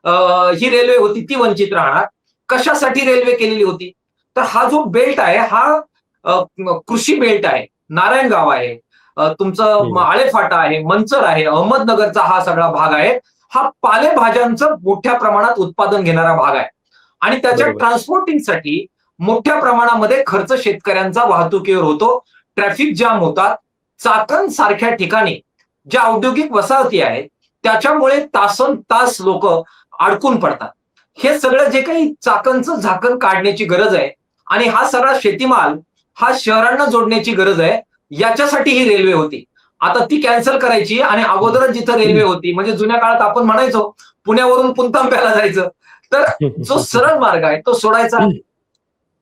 ही रेल्वे होती ती वंचित राहणार. कशासाठी रेल्वे केलेली होती तर हा जो बेल्ट आहे हा कृषी बेल्ट आहे. नारायणगाव आहे, तुमचं आळेफाटा आहे, मंचर आहे, अहमदनगरचा हा सगळा भाग आहे. हा पालेभाज्यांचं मोठ्या प्रमाणात उत्पादन घेणारा भाग आहे आणि त्याच्या ट्रान्सपोर्टिंगसाठी मोठ्या प्रमाणामध्ये खर्च शेतकऱ्यांचा वाहतुकीवर होतो. ट्रॅफिक जाम होतात. चाकण सारख्या ठिकाणी ज्या औद्योगिक वसाहती आहेत त्याच्यामुळे तासन तास लोक अडकून पडतात. हे सगळं जे काही चाकणचं झाकण काढण्याची गरज आहे आणि हा सगळा शेतीमाल हा शहरांना जोडण्याची गरज आहे, याच्यासाठी ही रेल्वे होती. आता ती कॅन्सल करायची आणि अगोदरच जिथं रेल्वे होती, म्हणजे जुन्या काळात आपण म्हणायचो पुण्यावरून पुणतांब्याला जायचं, तर जो सरळ मार्ग आहे तो सोडायचा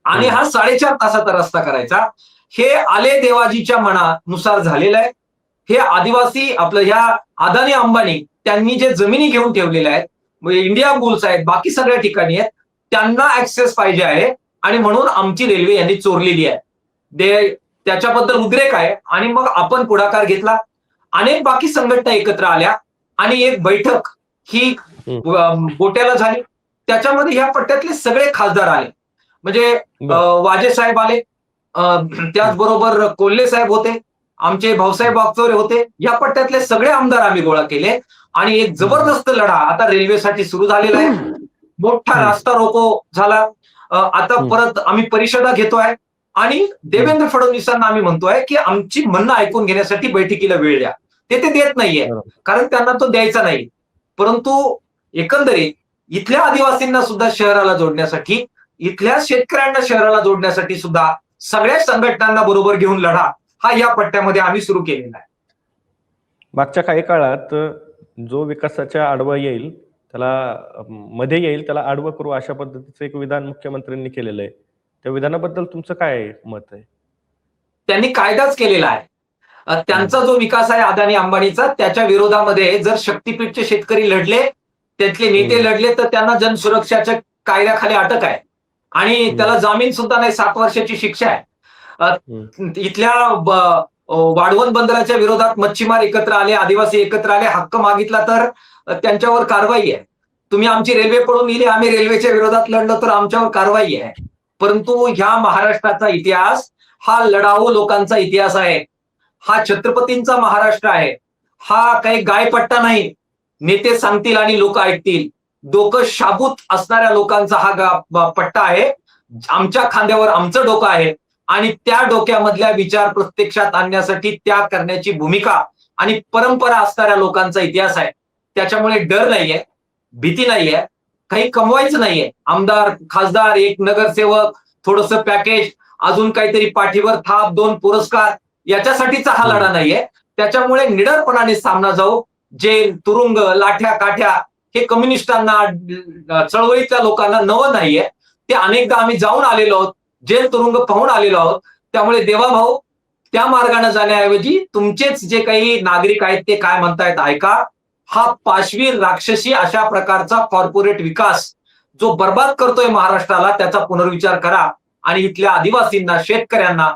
आणि हा 4.5 तासाचा रस्ता करायचा. हे आले देवाजीच्या मनानुसार झालेलं आहे. हे आदिवासी आपलं ह्या अदानी अंबानी त्यांनी जे जमिनी घेऊन ठेवलेल्या आहेत, म्हणजे इंडिया बुल्स आहेत, बाकी सगळ्या ठिकाणी आहेत, त्यांना ऍक्सेस पाहिजे आहे आणि म्हणून आमची रेल्वे यांनी चोरलेली आहे. त्याच्याबद्दल उद्रेक आहे आणि मग आपण पुढाकार घेतला. अनेक बाकी संघटना एकत्र आल्या आणि एक बैठक ही गोट्याला झाली. त्याच्यामध्ये ह्या पट्ट्यातले सगळे खासदार आले, म्हणजे वाजे साहेब आले, त्याचबरोबर कोल्हे साहेब होते, आमचे भाऊसाहेब वागचौरे होते. या पट्ट्यातले सगळे आमदार आम्ही गोळा केले आणि एक जबरदस्त लढा आता रेल्वेसाठी सुरू झालेला आहे. मोठा रास्ता रोको झाला. आता परत आम्ही परिषदा घेतोय आणि देवेंद्र फडणवीसांना आम्ही म्हणतोय की आमची म्हणणं ऐकून घेण्यासाठी बैठकीला वेळ द्या. ते देत नाहीये, कारण त्यांना तो द्यायचा नाही. परंतु एकंदरीत इथल्या आदिवासींना सुद्धा शहराला जोडण्यासाठी, इथल्या शेतकऱ्यांना शहराला जोडण्यासाठी सुद्धा सगळ्या संघटनांना बरोबर घेऊन लढा हा या पट्ट्यामध्ये आम्ही सुरू केलेला आहे. मागच्या काही काळात जो विकासाच्या आडवा येईल त्याला मध्ये येईल त्याला आडवं करू अशा पद्धतीचं एक विधान मुख्यमंत्र्यांनी केलेलं आहे. त्या विधानाबद्दल तुमचं काय मत आहे? त्यांनी कायदाच केलेला आहे. त्यांचा जो विकास आहे अदानी अंबानीचा, त्याच्या विरोधामध्ये जर शक्तीपीठचे शेतकरी लढले, त्यातले नेते लढले, तर त्यांना जनसुरक्षाच्या कायद्याखाली अटक आहे आणि त्याला जामीन सुद्धा नाही, 7 वर्षाची शिक्षा आहे. इथल्या वाढवण बंदराच्या विरोधात मच्छीमार एकत्र आले, आदिवासी एकत्र आले, हक्क मागितला तर त्यांच्यावर कारवाई आहे. तुम्ही आमची रेल्वे पळून नेली, आम्ही रेल्वेच्या विरोधात लढलो तर आमच्यावर कारवाई आहे. परंतु ह्या महाराष्ट्राचा इतिहास हा लढाऊ लोकांचा इतिहास आहे. हा छत्रपतींचा महाराष्ट्र आहे. हा काही गायपट्टा नाही. नेते सांगतील आणि लोक ऐकतील. डोकं शाबूत असणाऱ्या लोकांचा हा पट्टा आहे. आमच्या खांद्यावर आमचं डोकं आहे आणि त्या डोक्यामधल्या विचार प्रत्यक्षात आणण्यासाठी त्याग करण्याची भूमिका आणि परंपरा असणाऱ्या लोकांचा इतिहास आहे. त्याच्यामुळे डर नाहीये, भीती नाहीये, काही कमवायचं नाहीये. आमदार, खासदार, एक नगरसेवक, थोडंसं पॅकेज, अजून काहीतरी पाठीवर थाप, 2 पुरस्कार, याच्यासाठीचा हा लढा नाहीये. त्याच्यामुळे निडरपणाने सामना जाऊ. जेल, तुरुंग, लाठ्या काठ्या हे कम्युनिस्टांना, चळवळीतल्या लोकांना नवं नाहीये. ते अनेकदा आम्ही जाऊन आलेलो आहोत, जेल तुरुंग पाहून आलेलो आहोत. त्यामुळे देवाभाऊ, त्या मार्गाने जाण्याऐवजी तुमचेच जे काही नागरिक आहेत ते काय म्हणतायत ऐका. हा पाशवी राक्षसी अशा प्रकारचा कॉर्पोरेट विकास जो बर्बाद करतोय महाराष्ट्राला, त्याचा पुनर्विचार करा आणि इथल्या आदिवासींना, शेतकऱ्यांना,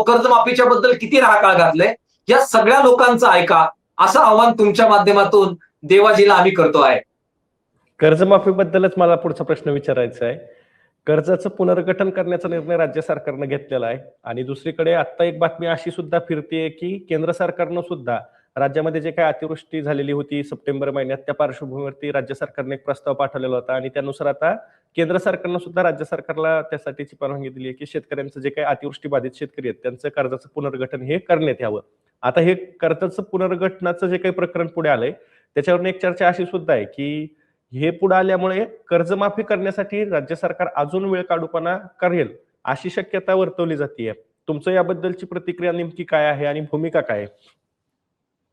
कर्जमाफीच्या बद्दल किती राहाकाळ घातलंय, या सगळ्या लोकांचं ऐका, असं आव्हान तुमच्या माध्यमातून देवाजीला आम्ही करतो आहे. कर्जमाफीबद्दलच मला पुढचा प्रश्न विचारायचा आहे. कर्जाचं पुनर्गठन करण्याचा निर्णय राज्य सरकारनं घेतलेला आहे आणि दुसरीकडे आता एक बातमी अशी सुद्धा फिरतेय की केंद्र सरकारनं सुद्धा राज्यामध्ये जे काही अतिवृष्टी झालेली होती सप्टेंबर महिन्यात, त्या पार्श्वभूमीवरती राज्य सरकारने एक प्रस्ताव पाठवलेला होता आणि त्यानुसार आता केंद्र सरकारनं सुद्धा राज्य सरकारला त्यासाठीची परवानगी दिली आहे की शेतकऱ्यांचं जे काही अतिवृष्टी बाधित शेतकरी आहेत त्यांचं कर्जाचं पुनर्गठन हे करण्यात यावं. आता हे कर्जाचं पुनर्गठनाचं जे काही प्रकरण पुढे आलंय त्याच्यावरून एक चर्चा अशी सुद्धा आहे की हे पुढे आल्यामुळे कर्जमाफी करण्यासाठी राज्य सरकार अजून वेळ काढूपणा करेल अशी शक्यता वर्तवली जाते. तुमचं याबद्दलची प्रतिक्रिया नेमकी काय आहे आणि भूमिका काय आहे?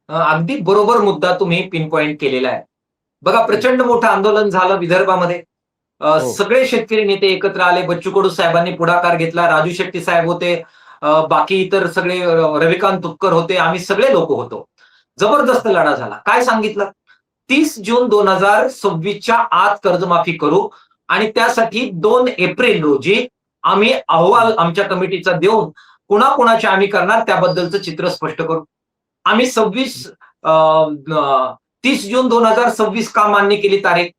अगदी बरोबर मुद्दा तुम्ही पिन पॉइंट केलेला आहे. बघा, प्रचंड मोठं आंदोलन झालं विदर्भामध्ये. सगळे शेतकरी नेते एकत्र आले. बच्चू कडू साहेबांनी पुढाकार घेतला. राजू शेट्टी साहेब होते, बाकी इतर सगळे, रविकांत तुपकर होते, आम्ही सगळे लोक होतो. जबरदस्त लढा झाला. काय सांगितलं? 30 जून 2026च्या आत कर्जमाफी करू आणि त्यासाठी 2 एप्रिल रोजी आम्ही अहवाल आमच्या कमिटीचा देऊन कुणाकुणाचे आम्ही करणार त्याबद्दलचं चित्र स्पष्ट करू. आम्ही 30 जून 2026 का मान्य केली तारीख?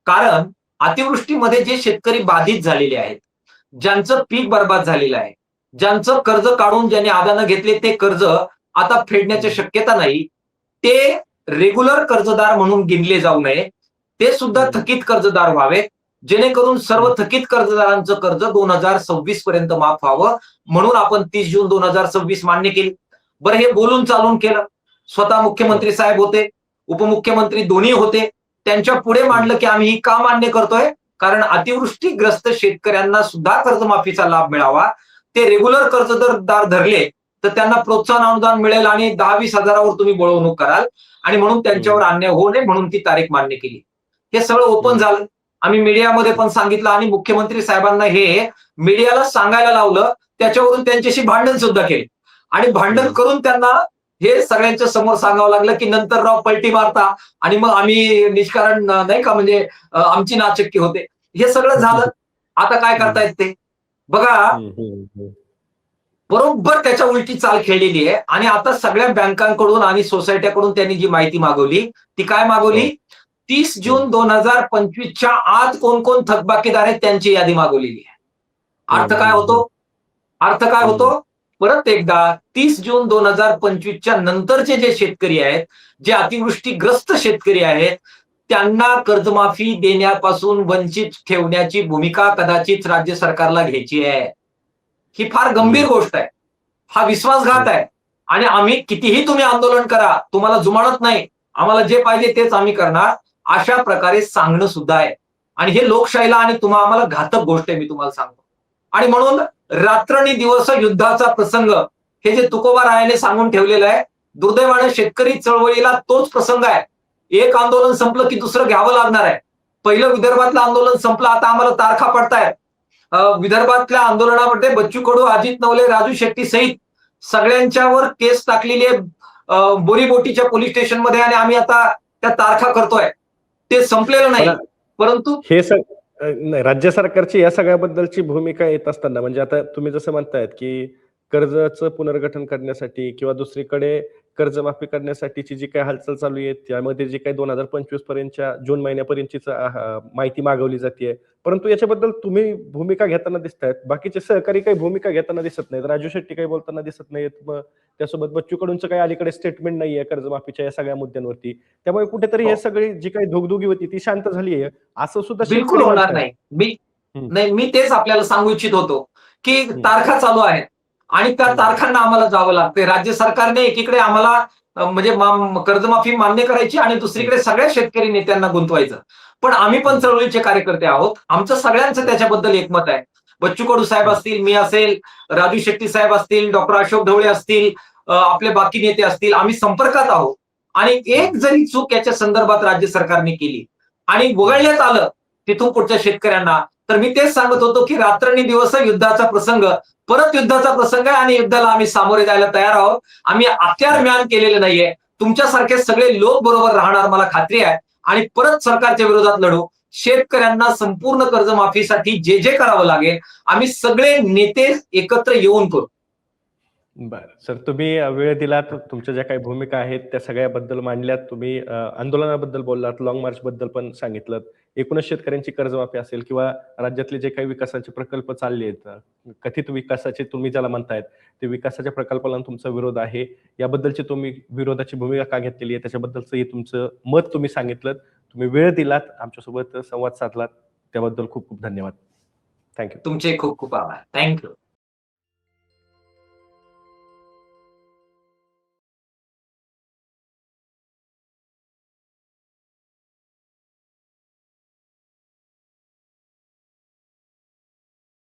कारण अतिवृष्टीमध्ये जे शेतकरी बाधित झालेले आहेत, ज्यांचं पीक बर्बाद झालेलं आहे, ज्यांचं कर्ज काढून ज्यांनी अदानं घेतले ते कर्ज आता फेडण्याची शक्यता नाही, ते रेग्युलर कर्जदार म्हणून गिनले जाऊ नये, ते सुद्धा थकीत कर्जदार व्हावे, जेणेकरून सर्व थकीत कर्जदारांचं कर्ज 2026 पर्यंत माफ व्हावं. म्हणून आपण 30 जून 2026 मान्य केली. बरं, हे बोलून चालून केलं. स्वतः मुख्यमंत्री साहेब होते, उपमुख्यमंत्री दोन्ही होते. त्यांच्या पुढे मांडलं की आम्ही ही का मान्य करतोय? कारण अतिवृष्टीग्रस्त शेतकऱ्यांना सुद्धा कर्जमाफीचा लाभ मिळावा. ते रेग्युलर कर्जदार धरले तर त्यांना प्रोत्साहन अनुदान मिळेल आणि 10-20 हजारावर तुम्ही बळवणूक कराल आणि म्हणून त्यांच्यावर अन्याय होऊ नये म्हणून ती तारीख मान्य केली. हे सगळं ओपन झालं. आम्ही मीडियामध्ये पण सांगितलं आणि मुख्यमंत्री साहेबांना हे मीडियाला सांगायला लावलं. त्याच्यावरून त्यांच्याशी भांडण सुद्धा केले आणि भांडण करून त्यांना हे सगळ्यांच्या समोर सांगावं लागलं की नंतर राव पलटी मारता आणि मग आम्ही निष्कारण नाही का, म्हणजे आमची नाचक्की होते. हे सगळं झालं. आता काय करतायत ते बघा. बरोबर त्याच्या उलटी चाल खेळलेली आहे आणि आता सगळ्या बँकांकडून आणि सोसायट्याकडून त्यांनी जी माहिती मागवली ती काय मागवली? 30 जून 2025च्या आत कोण कोण थकबाकीदार आहेत त्यांची यादी मागवलेली आहे. अर्थ काय होतो? परत एकदा 30 जून 2025च्या नंतरचे जे शेतकरी आहेत, जे अतिवृष्टीग्रस्त शेतकरी आहेत, त्यांना कर्जमाफी देण्यापासून वंचित ठेवण्याची भूमिका कदाचित राज्य सरकारला घ्यायची आहे. ही फार गंभीर गोष्ट आहे. हा विश्वासघात आहे. आणि आम्ही कितीही तुम्ही आंदोलन करा, तुम्हाला जुमानत नाही. आम्हाला जे पाहिजे तेच आम्ही करणार. अशा प्रकारे सांगणं सुद्धा आहे. आणि हे लोकशाहीला आणि आम्हाला घातक गोष्ट आहे, मी तुम्हाला सांगतो. आणि म्हणून रात्रंदिवस युद्धाचा प्रसंग हे जे तुकोबारायाने सांगून ठेवलेलं आहे, दुर्दैवाने शेतकरी चळवळीला तोच प्रसंग आहे. एक आंदोलन संपलं की दुसरं घ्यावं लागणार आहे. पहिलं विदर्भातलं आंदोलन संपलं, आता आम्हाला तारखा पडतायत. विदर्भातल्या आंदोलनामध्ये बच्चू कडू, अजित नवले, राजू शेट्टी सहित सगळ्यांच्यावर केस टाकलेली आहे बोरीबोटीच्या पोलीस स्टेशनमध्ये, आणि आम्ही आता त्या तारखा करतोय. ते संपलेलं नाही, परंतु हे नाही, राज्य सरकारची या सगळ्याबद्दलची भूमिका येत असताना, म्हणजे आता तुम्ही जसं म्हणतायत की कर्जाचं पुनर्गठन करण्यासाठी किंवा दुसरीकडे कर्जमाफी करण्यासाठीची जी काही हालचाल चालू आहे, त्यामध्ये जी काही 2025 पर्यंतच्या जून महिन्यापर्यंतची माहिती मागवली जाते, परंतु याच्याबद्दल तुम्ही भूमिका घेताना दिसतायत, बाकीचे सहकारी काही भूमिका घेताना दिसत नाहीत. राजू शेट्टी काही बोलताना दिसत नाहीत. मग त्यासोबत बच्चू कडूंचं काही अलीकडे स्टेटमेंट नाहीये कर्जमाफीच्या या सगळ्या मुद्द्यांवरती. त्यामुळे कुठेतरी हे सगळी जी काही धुगधुगी होती ती शांत झाली आहे, असं सुद्धा बिलकुल होणार नाही. मी तेच आपल्याला सांगू इच्छित होतो की तारखा चालू आहेत आणि त्या तारखांना आम्हाला जावं लागते. राज्य सरकारने एकीकडे आम्हाला म्हणजे कर्जमाफी मान्य करायची आणि दुसरीकडे सगळ्या शेतकरी नेत्यांना गुंतवायचं. पण आम्ही पण चळवळीचे कार्यकर्ते आहोत. आमचं सगळ्यांचं त्याच्याबद्दल एकमत आहे. बच्चू कडू साहेब असतील, मी असेल, राजू शेट्टी साहेब असतील, डॉक्टर अशोक ढवळे असतील, आपले बाकी नेते असतील, आम्ही संपर्कात आहोत. आणि एक जरी चूक याच्या संदर्भात राज्य सरकारने केली आणि वगळण्यात आलं तिथून पुढच्या शेतकऱ्यांना, तर मी तेच सांगत होतो की रात्रंदिवस युद्धाचा प्रसंग, परत युद्धाचा प्रसंग आहे आणि युद्धाला आम्ही सामोरे जायला तयार आहोत. आम्ही अत्यार म्यान केलेलं नाहीये. तुमच्यासारखे सगळे लोक बरोबर राहणार मला खात्री आहे आणि परत सरकारच्या विरोधात लढू. शेतकऱ्यांना संपूर्ण कर्जमाफीसाठी जे जे करावं लागेल आम्ही सगळे नेते एकत्र येऊन करू. बरं सर, तुम्ही वेळ दिलात, तुमच्या ज्या काही भूमिका आहेत त्या सगळ्याबद्दल मांडल्यात. तुम्ही आंदोलनाबद्दल बोललात, लॉंग मार्च बद्दल पण सांगितलं, एकूणच शेतकऱ्यांची कर्जमाफी असेल किंवा राज्यातले जे काही विकासाचे प्रकल्प चालले आहेत, कथित विकासाचे तुम्ही ज्याला म्हणतायत, ते विकासाच्या प्रकल्पाला तुमचा विरोध आहे, याबद्दलची तुम्ही विरोधाची भूमिका का घेतलेली आहे त्याच्याबद्दलचं तुमचं मत तुम्ही सांगितलं. तुम्ही वेळ दिलात, आमच्यासोबत संवाद साधलात, त्याबद्दल खूप खूप धन्यवाद. थँक्यू. तुमचे खूप खूप आभार. थँक्यू.